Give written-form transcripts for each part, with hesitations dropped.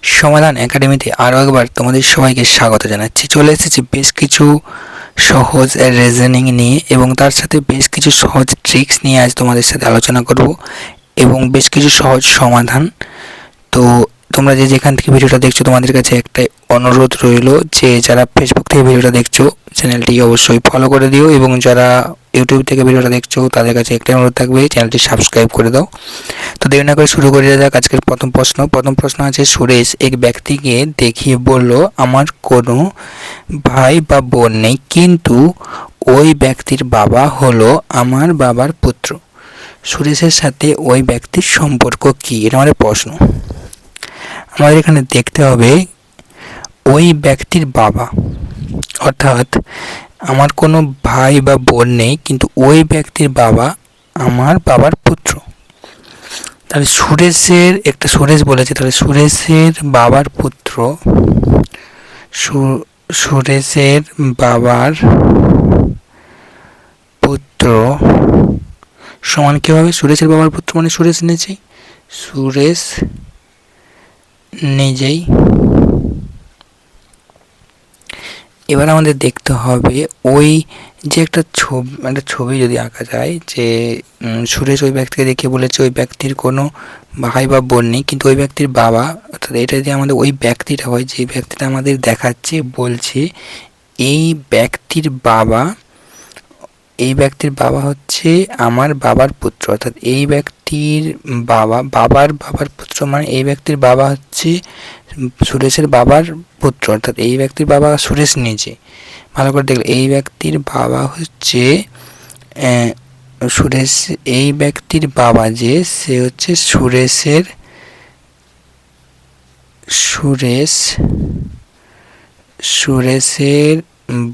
সমাধান একাডেমিতে আরও একবার তোমাদের সবাইকে স্বাগত জানাচ্ছি। চলে এসেছি বেশ কিছু সহজ রিজনিং নিয়ে এবং তার সাথে বেশ কিছু সহজ ট্রিক্স নিয়ে আজ তোমাদের সাথে আলোচনা করব এবং বেশ কিছু সহজ সমাধান। তো তোমরা যে যেখান থেকে ভিডিওটা দেখছো তোমাদের কাছে একটাই অনুরোধ রইল যে যারা ফেসবুক থেকে ভিডিওটা দেখছো চ্যানেলটি অবশ্যই ফলো করে দিও এবং যারা ইউটিউব থেকে ভিডিওটা দেখছো তাদের কাছে একটাই অনুরোধ থাকবে চ্যানেলটি সাবস্ক্রাইব করে দাও। তো দেরি না করে শুরু করে যাক আজকের প্রথম প্রশ্ন আছে, সুরেশ এক ব্যক্তিকে দেখিয়ে বলল, আমার কোনো ভাই বা বোন নেই, কিন্তু ওই ব্যক্তির বাবা হলো আমার বাবার পুত্র। সুরেশের সাথে ওই ব্যক্তির সম্পর্ক কি? এটা আমাদের প্রশ্ন। আমাদের এখানে দেখতে হবে ওই ব্যক্তির বাবা, অর্থাৎ আমার কোনো ভাই বা বোন নেই কিন্তু ওই ব্যক্তির বাবা আমার বাবার পুত্র। তাহলে সুরেশ বলেছে, তাহলে সুরেশের বাবার পুত্র, সুরেশের বাবার পুত্র সমান কি হবে? সুরেশের বাবার পুত্র মানে সুরেশ নিজেই। এবার আমাদের দেখতে হবে ওই যে একটা ছবি যদি আঁকা যায়, যে সুরেশ ওই ব্যক্তিকে দেখে বলেছে ওই ব্যক্তির কোনো ভাই বা বোন নেই কিন্তু ওই ব্যক্তির বাবা, অর্থাৎ এটা যদি আমাদের ওই ব্যক্তিটা হয়, যে ব্যক্তিটা আমাদের দেখাচ্ছে বলছে এই ব্যক্তির বাবা হচ্ছে আমার বাবার পুত্র, অর্থাৎ এই ব্যক্তির বাবার পুত্র মানে এই ব্যক্তির বাবা হচ্ছে সুরেশের বাবার পুত্র, অর্থাৎ এই ব্যক্তির বাবা সুরেশ নিজে। ভালো করে দেখলে এই ব্যক্তির বাবা হচ্ছে এই ব্যক্তির বাবা যে সে হচ্ছে সুরেশের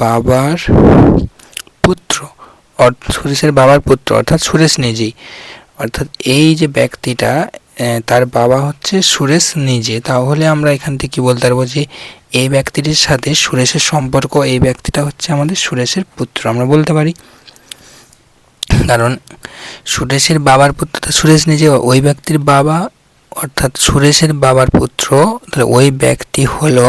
বাবার পুত্র, সুরেশের বাবার পুত্র অর্থাৎ সুরেশ নিজেই। অর্থাৎ এই যে ব্যক্তিটা তার বাবা হচ্ছে সুরেশ নিজে। তাহলে আমরা এখান থেকে কি বলতে পারবো যে এই ব্যক্তিটির সাথে সুরেশের সম্পর্ক, এই ব্যক্তিটা হচ্ছে আমাদের সুরেশের পুত্র আমরা বলতে পারি, কারণ সুরেশের বাবার পুত্র সুরেশ নিজে, ওই ব্যক্তির বাবা অর্থাৎ সুরেশের বাবার পুত্র, তাহলে ওই ব্যক্তি হলো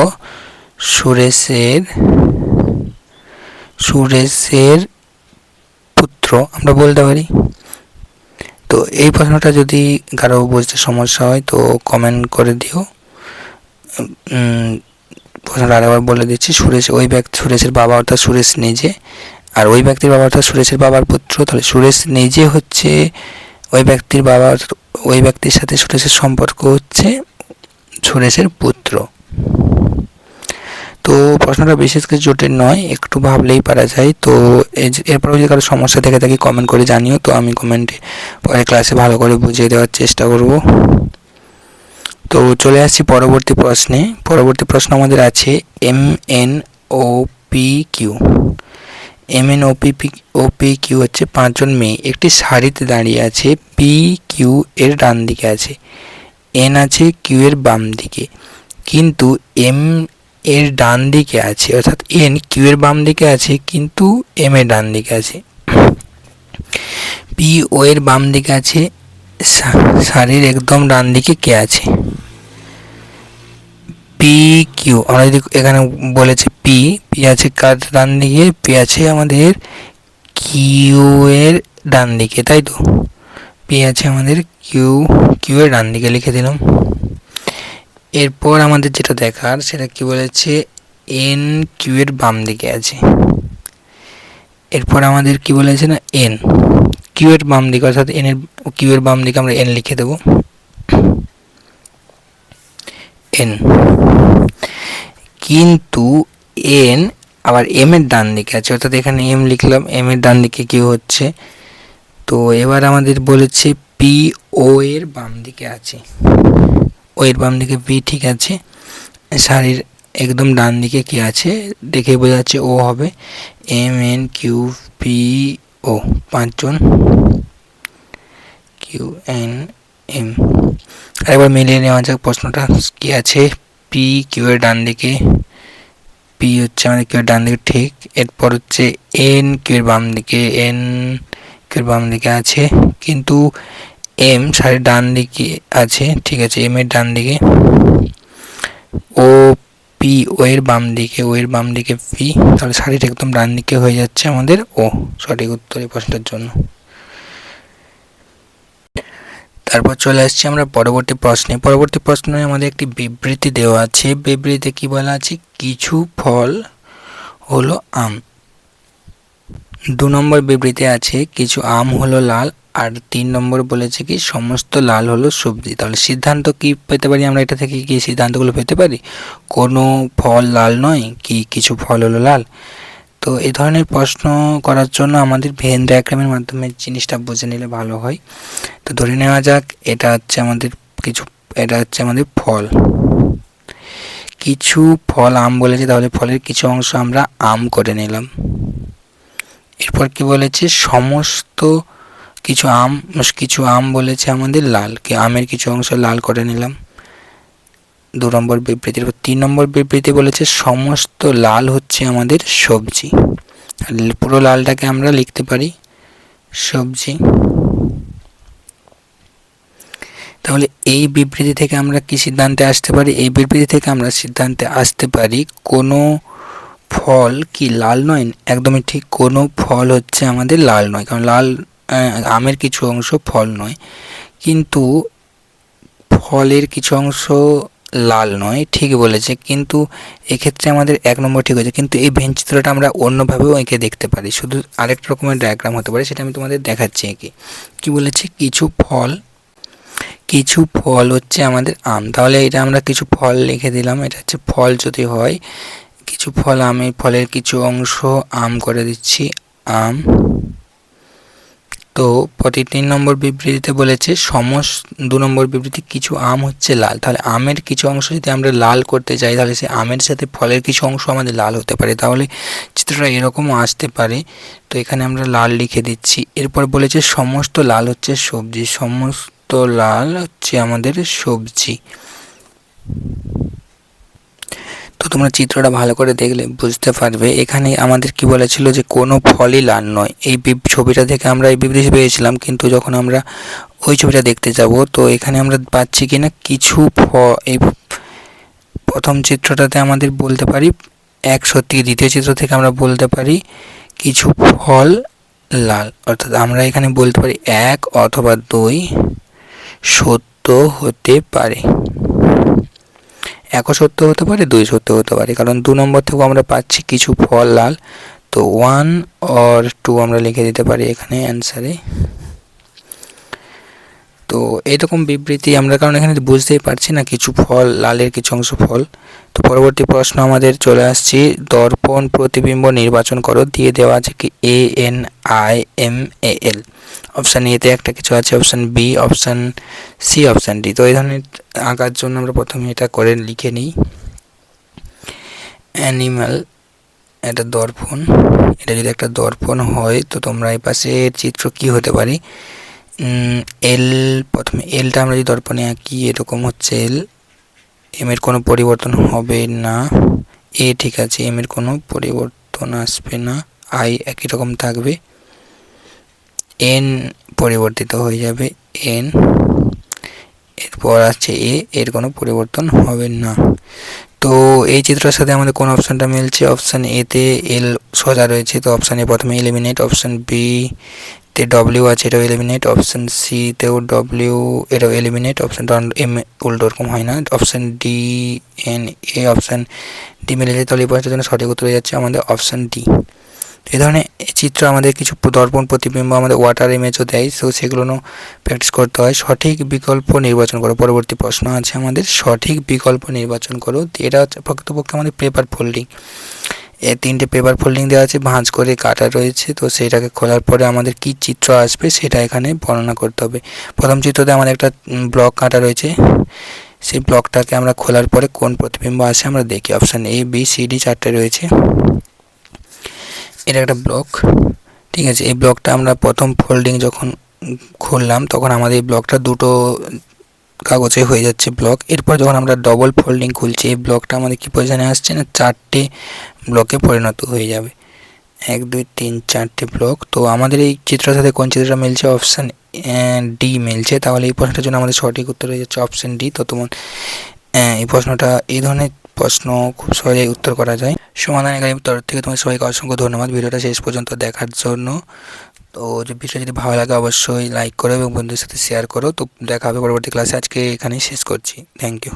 সুরেশের পুত্র আমরা বলতে পারি। তো এই প্রশ্নটা যদি কারো বুঝতে সমস্যা হয় তো কমেন্ট করে দিও। প্রশ্নটা আরেকবার বলে দিচ্ছি, সুরেশের বাবা অর্থাৎ সুরেশ নিজে, আর ওই ব্যক্তির বাবা অর্থাৎ সুরেশের বাবার পুত্র। তাহলে সুরেশ নিজে হচ্ছে ওই ব্যক্তির বাবা, ওই ব্যক্তির সাথে সুরেশের সম্পর্ক হচ্ছে সুরেশের পুত্র। তো প্রশ্নটা বিশেষ কিছু জটিল নয়, একটু ভাবলেই পারা যায়। তো এরপরে যদি কারো সমস্যা থেকে থাকে কমেন্ট করে জানিও, তো আমি কমেন্টে পরে ক্লাসে ভালো করে বুঝিয়ে দেওয়ার চেষ্টা করব। তো চলে আসছি পরবর্তী প্রশ্নে। পরবর্তী প্রশ্ন আমাদের আছে MNOPQ। MNOPQ হচ্ছে 5 জন মেয়ে একটি সারিতে দাঁড়িয়ে আছে, PQ এর ডান দিকে আছে, N আছে Q এর বাম দিকে, কিন্তু M এর ডান দিকে আছে, অর্থাৎ N Q এর বাম দিকে আছে কিন্তু M এর ডান দিকে আছে। P O এর বাম দিকে আছে, সারির একদম ডান দিকে কে আছে? PQ আমরা যদি এখানে বলেছে P আছে কার ডান দিকে? P আছে আমাদের Q এর ডান দিকে, তাই তো? P আছে আমাদের Q এর ডান দিকে লিখে দিলাম। এরপর আমাদের যেটা দেখার সেটা কি বলেছে, N Q এর বাম দিকে আছে। এরপর আমাদের কি বলেছে না, N Q এর বাম দিকে, অর্থাৎ Q এর বাম দিকে আমরা N লিখে দেব, N। কিন্তু N আবার M এর ডান দিকে আছে, অর্থাৎ এখানে M লিখলাম, M এর ডান দিকে Q হচ্ছে। তো এবার আমাদের বলেছে P O এর বাম দিকে আছে, ও এর বাম দিকে P ঠিক আছে, সারির একদম ডান দিকে কি আছে দেখে বোঝা যাচ্ছে ও হবে, MNQPO 5 জন QNM। আরেকবার মিলিয়ে নেওয়া যাক প্রশ্নটা কি আছে। PQ এর ডান দিকে, P হচ্ছে আমাদের Q এর ডান দিকে ঠিক, এরপর হচ্ছে NQ এর বাম দিকে, NQ এর বাম দিকে আছে কিন্তু M সারির ডান দিকে আছে, ঠিক আছে, M এর ডান দিকে। ও পি, ও এর বাম দিকে, ও এর বাম দিকে পি, তাহলে সারিটা একদম ডান দিকে হয়ে যাচ্ছে আমাদের ও। সঠিক উত্তর এই প্রশ্নটার জন্য। তারপর চলে আসছি আমরা পরবর্তী প্রশ্নে। পরবর্তী প্রশ্নে আমাদের একটি বিবৃতি দেওয়া আছে। বিবৃতিতে কি বলা আছে? কিছু ফল হলো আম। 2 নম্বর বিবৃতি আছে কিছু আম হলো লাল, আর 3 নম্বর বলেছে কি সমস্ত লাল হলো সবজি। তাহলে সিদ্ধান্ত কি পেতে পারি আমরা? এটা থেকে কি সিদ্ধান্তগুলো পেতে পারি? কোনো ফল লাল নয়, কি কিছু ফল হলো লাল। তো এই ধরনের প্রশ্ন করার জন্য আমাদের ভেন ডায়াগ্রামের মাধ্যমে জিনিসটা বুঝে নিলে ভালো হয়। তো ধরে নেওয়া যাক এটা হচ্ছে আমাদের ফল। কিছু ফল আম বলেছে, তাহলে ফলের কিছু অংশ আমরা আম করে নিলাম। এরপর কি বলেছে? সমস্ত কিছু আম বলেছে আমাদের লাল, কি আমের কিছু অংশ লাল করে নিলাম 2 নম্বর বিবৃতির। 3 নম্বর বিবৃতি বলেছে সমস্ত লাল হচ্ছে আমাদের সবজি। পুরো লালটাকে আমরা লিখতে পারি সবজি। তাহলে এই বিবৃতি থেকে আমরা কি সিদ্ধান্তে আসতে পারি? এই বিবৃতি থেকে আমরা সিদ্ধান্তে আসতে পারি কোনো ফল কি লাল নয়। একদমই ঠিক, কোনো ফল হচ্ছে আমাদের লাল নয়, কারণ আমের কিছু অংশ ফল নয়, কিন্তু ফলের কিছু অংশ লাল নয়, ঠিক বলেছে। কিন্তু এক্ষেত্রে আমাদের 1 নম্বর ঠিক হয়েছে, কিন্তু এই ভেন চিত্রটা আমরা অন্যভাবেও এঁকে দেখতে পারি, শুধু আরেক রকমের ডায়াগ্রাম হতে পারে, সেটা আমি তোমাদের দেখাচ্ছি এঁকে। কি বলেছে? কিছু ফল হচ্ছে আমাদের আম। তাহলে এটা আমরা কিছু ফল লিখে দিলাম, এটা হচ্ছে ফল যদি হয়, কিছু ফল আমের ফলের কিছু অংশ আম করে দিচ্ছি আম। তো 3 নম্বর বিবৃতিতে বলেছে 2 নম্বর বিবৃতি কিছু আম হচ্ছে লাল। তাহলে আমের কিছু অংশ যদি আমরা লাল করতে চাই, তাহলে সে আমের সাথে ফলের কিছু অংশ আমাদের লাল হতে পারে। তাহলে চিত্রটা এরকমও আসতে পারে। তো এখানে আমরা লাল লিখে দিচ্ছি। এরপর বলেছে সমস্ত লাল হচ্ছে সবজি। সমস্ত লাল হচ্ছে আমাদের সবজি। তো তোমরা চিত্রটা ভালো করে দেখলে বুঝতে পারবে। এখানে আমাদের কি বলেছিল যে কোনো ফলই লাল নয়। এই ছবিটা থেকে আমরা এই বিবৃতি পেয়েছিলাম, কিন্তু যখন আমরা ওই ছবিটা দেখতে যাব, তো এখানে আমরা পাচ্ছি কি না কিছু এই প্রথম চিত্রটাতে আমাদের বলতে পারি এক সত্যি, দ্বিতীয় চিত্র থেকে আমরা বলতে পারি কিছু ফল লাল। অর্থাৎ আমরা এখানে বলতে পারি 1 অথবা 2 সত্য হতে পারে। 1ও সত্য হতে পারে, 2 সত্য হতে পারে, কারণ 2 নম্বর থেকেও আমরা পাচ্ছি কিছু ফল লাল। তো 1 or 2 আমরা লিখে দিতে পারি এখানে অ্যান্সারে। তো এরকম বিবৃতি আমরা, কারণ এখানে বুঝতেই পারছি না কিছু ফল লালের কিছু অংশ ফল। তো পরবর্তী প্রশ্ন আমাদের চলে আসছে দর্পণ প্রতিবিম্ব নির্বাচন করো। দিয়ে দেওয়া আছে কি ANIMAL। অপশান এতে একটা কিছু আছে, option B, option C, option D. তো এই ধরনের আঁকার জন্য আমরা প্রথমে এটা করে লিখে নিই। অ্যানিম্যাল, এটা দর্পণ। এটা যদি একটা দর্পণ হয়, তো তোমরা এই পাশে চিত্র কি হতে পারে? এল, প্রথমে এলটা আমরা যদি দর্পণে আঁকি, এরকম হচ্ছে এল। এম এর কোনো পরিবর্তন হবে না। এ ঠিক আছে, এম এর কোনো পরিবর্তন আসবে না। আই একই রকম থাকবে। এন পরিবর্তিত হয়ে যাবে এন। এরপর আছে এ, এর কোনো পরিবর্তন হবে না। তো এই চিত্রের সাথে আমাদের কোন অপশানটা মিলছে? অপশান এতে এল সোজা রয়েছে, তো অপশান এ প্রথমে এলিমিনেট। অপশান বি তে ডব্লিউ আছে, এটাও এলিমিনেট। অপশান সি তেও ডব্লিউ, এটাও এলিমিনেট। অপশান এম উল্টো ওরকম হয় না। Option D N A, option D মিলে যায়। তাহলে এই প্রশ্নের জন্য সঠিক উত্তর হয়ে যাচ্ছে আমাদের অপশান ডি। এই ধরনের চিত্র আমাদের কিছু দর্পণ প্রতিবিম্ব আমাদের ওয়াটার ইমেজও দেয়, তো সেগুলো প্র্যাকটিস করতে হয়। সঠিক বিকল্প নির্বাচন করো। পরবর্তী প্রশ্ন আছে আমাদের সঠিক বিকল্প নির্বাচন করো। এটা হচ্ছে প্রকৃতপক্ষে আমাদের পেপার ফোল্ডিং। এর 3টে পেপার ফোল্ডিং দেওয়া আছে, ভাঁজ করে কাটা রয়েছে। তো সেটাকে খোলার পরে আমাদের কি চিত্র আসবে সেটা এখানে বর্ণনা করতে হবে। প্রথম চিত্রতে আমাদের একটা ব্লক কাটা রয়েছে, সেই ব্লকটাকে আমরা খোলার পরে কোন প্রতিবিম্ব আসে আমরা দেখি। Option A B C D 4টে রয়েছে। এটা একটা ব্লক, ঠিক আছে। এই ব্লকটা আমরা প্রথম ফোল্ডিং যখন খুললাম, তখন আমাদের এই ব্লকটা 2টো কাগজে হয়ে যাচ্ছে ব্লক। এরপর যখন আমরা ডবল ফোল্ডিং খুলছি, এই ব্লকটা আমাদের কি পজিশনে আসছে না 4টে ব্লকে পরিণত হয়ে যাবে। 1 2 3 4টে ব্লক। তো আমাদের এই চিত্রের সাথে কোন চিত্রটা মিলছে? অপশান ডি মিলছে। তাহলে এই প্রশ্নটার জন্য আমাদের সঠিক উত্তর হয়ে যাচ্ছে অপশান ডি। তো তোমার এই প্রশ্নটা, এই ধরনের প্রশ্ন খুব সহজেই উত্তর করা যায়। সমাধান একাডেমির তরফ থেকে তোমাদের সবাইকে অসংখ্য ধন্যবাদ ভিডিওটা শেষ পর্যন্ত দেখার জন্য। তো যে ভিডিওটা যদি ভালো লাগে অবশ্যই লাইক করো এবং বন্ধুদের সাথে শেয়ার করো। তো দেখা হবে পরবর্তী ক্লাসে, আজকে এখানেই শেষ করছি। Thank you.